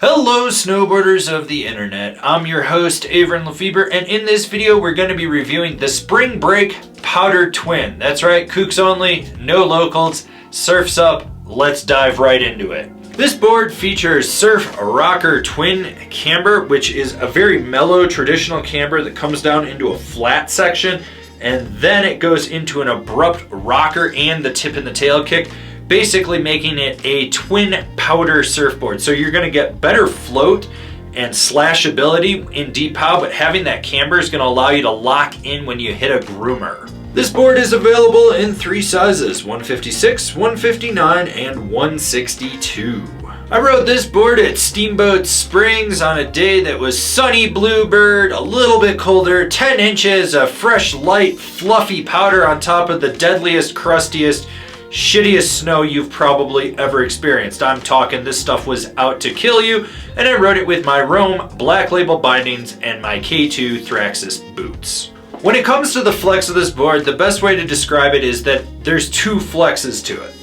Hello snowboarders of the internet, I'm your host Avran LeFeber, and in this video we're going to be reviewing the Spring Break Powder Twin. That's right, kooks only, no locals, surf's up, let's dive right into it. This board features Surf Rocker Twin camber, which is a very mellow traditional camber that comes down into a flat section and then it goes into an abrupt rocker and the tip and the tail kick, basically making it a twin powder surfboard. So you're going to get better float and slashability in deep pow, but having that camber is going to allow you to lock in when you hit a groomer. This board is available in 3 sizes, 156, 159, and 162. I rode this board at Steamboat Springs on a day that was sunny bluebird, a little bit colder, 10 inches of fresh, light, fluffy powder on top of the deadliest, crustiest, shittiest snow you've probably ever experienced. I'm talking this stuff was out to kill you, and I rode it with my Rome Black Label bindings and my K2 Thraxis boots. When it comes to the flex of this board, the best way to describe it is that there's 2 flexes to it.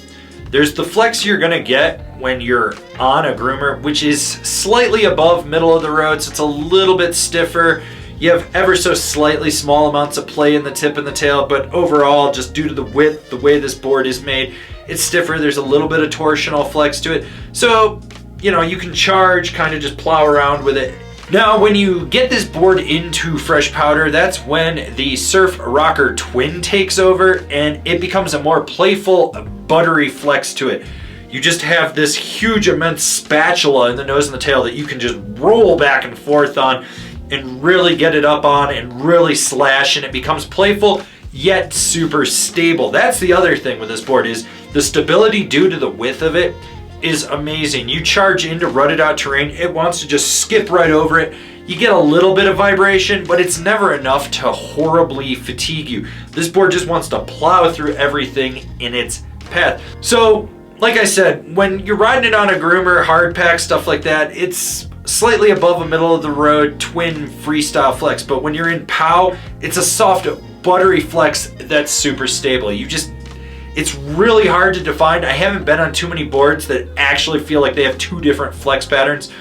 There's the flex you're gonna get when you're on a groomer, which is slightly above middle of the road, so it's a little bit stiffer. You have ever so slightly small amounts of play in the tip and the tail, but overall, just due to the width, the way this board is made, it's stiffer. There's a little bit of torsional flex to it. So, you know, you can charge, kind of just plow around with it. Now, when you get this board into fresh powder, that's when the Surf Rocker Twin takes over and it becomes a more playful, buttery flex to it. You just have this huge, immense spatula in the nose and the tail that you can just roll back and forth on and really get it up on and really slash, and it becomes playful yet super stable. That's the other thing with this board, is the stability due to the width of it is amazing. You charge into rutted out terrain, it wants to just skip right over it. You get a little bit of vibration, but it's never enough to horribly fatigue you. This board just wants to plow through everything in its path. So, like I said, when you're riding it on a groomer, hard pack, stuff like that, it's slightly above a middle of the road twin freestyle flex, but when you're in pow, it's a soft, buttery flex that's super stable. It's really hard to define. I haven't been on too many boards that actually feel like they have 2 different flex patterns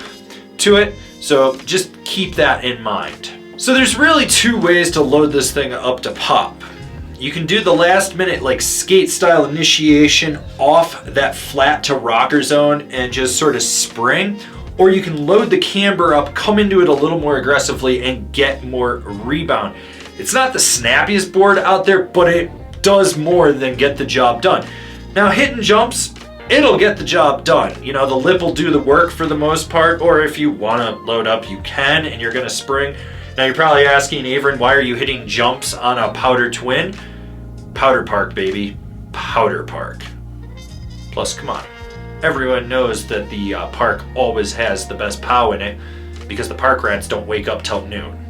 to it, so just keep that in mind. So there's really 2 ways to load this thing up to pop. You can do the last minute like skate style initiation off that flat to rocker zone and just sort of spring, or you can load the camber up, come into it a little more aggressively and get more rebound. It's not the snappiest board out there, but it does more than get the job done. Now, hitting jumps, it'll get the job done. You know, the lip will do the work for the most part, or if you want to load up, you can, and you're gonna spring. Now you're probably asking, Avran, why are you hitting jumps on a powder twin? Powder park, baby, powder park. Plus, come on. Everyone knows that the park always has the best pow in it because the park rats don't wake up till noon.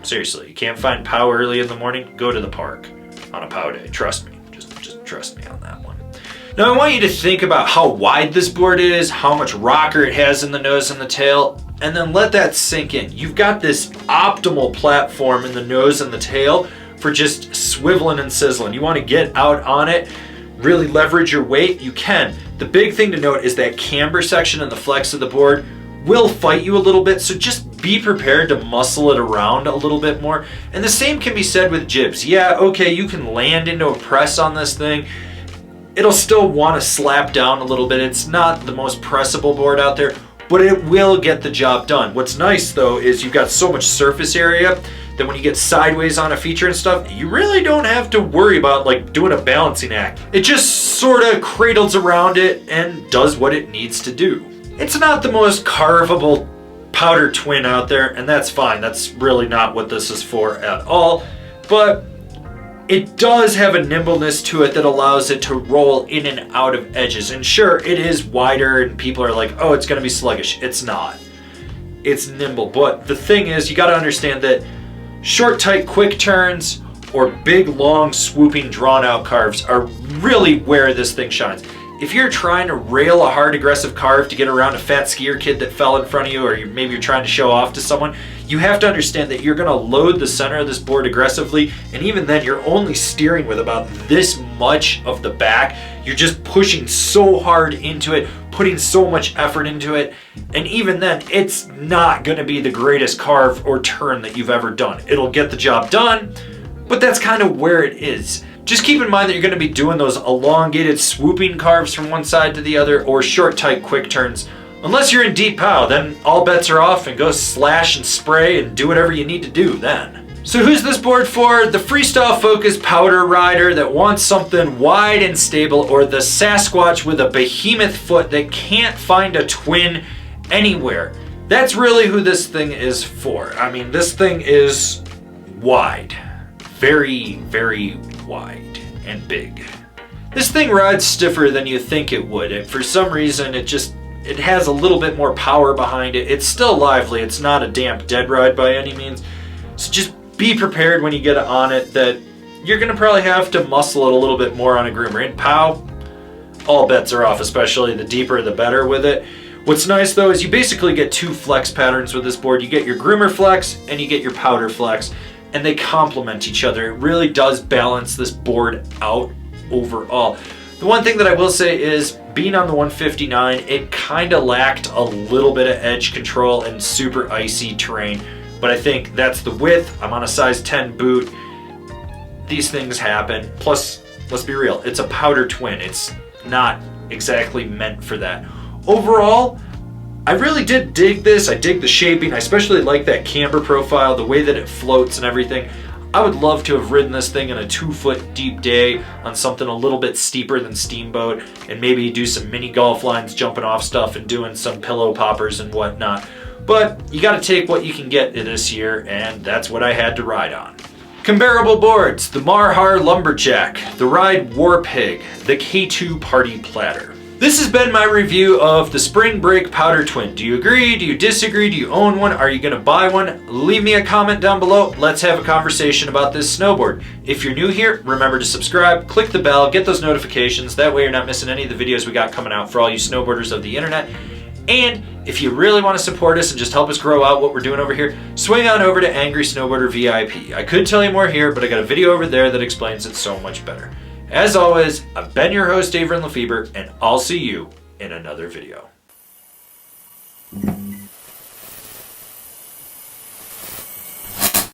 Seriously, you can't find pow early in the morning? Go to the park on a pow day. Trust me. Just trust me on that one. Now I want you to think about how wide this board is, how much rocker it has in the nose and the tail, and then let that sink in. You've got this optimal platform in the nose and the tail for just swiveling and sizzling. You want to get out on it, really leverage your weight, you can. The big thing to note is that camber section and the flex of the board will fight you a little bit, so just be prepared to muscle it around a little bit more. And the same can be said with jibs. Yeah, okay, you can land into a press on this thing. It'll still want to slap down a little bit. It's not the most pressable board out there, but it will get the job done. What's nice though is you've got so much surface area that when you get sideways on a feature and stuff, you really don't have to worry about like doing a balancing act. It just sort of cradles around it and does what it needs to do. It's not the most carvable powder twin out there, and that's fine. That's really not what this is for at all, but it does have a nimbleness to it that allows it to roll in and out of edges. And sure, it is wider and people are like, oh, it's gonna be sluggish. It's not. It's nimble, but the thing is, you gotta understand that short, tight, quick turns or big, long, swooping, drawn-out carves are really where this thing shines. If you're trying to rail a hard, aggressive carve to get around a fat skier kid that fell in front of you, or maybe you're trying to show off to someone, you have to understand that you're going to load the center of this board aggressively, and even then, you're only steering with about this much of the back. You're just pushing so hard into it, putting so much effort into it, and even then, it's not gonna be the greatest carve or turn that you've ever done. It'll get the job done, but that's kind of where it is. Just keep in mind that you're gonna be doing those elongated swooping carves from one side to the other, or short, tight, quick turns. Unless you're in deep pow, then all bets are off, and go slash and spray and do whatever you need to do then. So who's this board for? The freestyle focused powder rider that wants something wide and stable, or the Sasquatch with a behemoth foot that can't find a twin anywhere. That's really who this thing is for. I mean, this thing is wide. Very, very wide and big. This thing rides stiffer than you think it would, and for some reason it has a little bit more power behind it. It's still lively, it's not a damp dead ride by any means. So just be prepared when you get on it that you're gonna probably have to muscle it a little bit more on a groomer. In pow, all bets are off, especially the deeper the better with it. What's nice though is you basically get two flex patterns with this board. You get your groomer flex and you get your powder flex, and they complement each other. It really does balance this board out overall. The one thing that I will say is, being on the 159, it kind of lacked a little bit of edge control and super icy terrain, but I think that's the width. I'm on a size 10 boot. These things happen. Plus, let's be real, it's a powder twin. It's not exactly meant for that. Overall, I really did dig this. I dig the shaping. I especially like that camber profile, the way that it floats and everything. I would love to have ridden this thing in a 2-foot deep day on something a little bit steeper than Steamboat, and maybe do some mini golf lines, jumping off stuff and doing some pillow poppers and whatnot. But you gotta take what you can get this year, and that's what I had to ride on. Comparable boards: the Marhar Lumberjack, the Ride Warpig, the K2 Party Platter. This has been my review of the Spring Break Powder Twin. Do you agree? Do you disagree? Do you own one? Are you gonna buy one? Leave me a comment down below. Let's have a conversation about this snowboard. If you're new here, remember to subscribe, click the bell, get those notifications. That way you're not missing any of the videos we got coming out for all you snowboarders of the internet. And if you really want to support us and just help us grow out what we're doing over here, swing on over to Angry Snowboarder VIP. I could tell you more here, but I got a video over there that explains it so much better. As always, I've been your host, Avran LeFeber, and I'll see you in another video.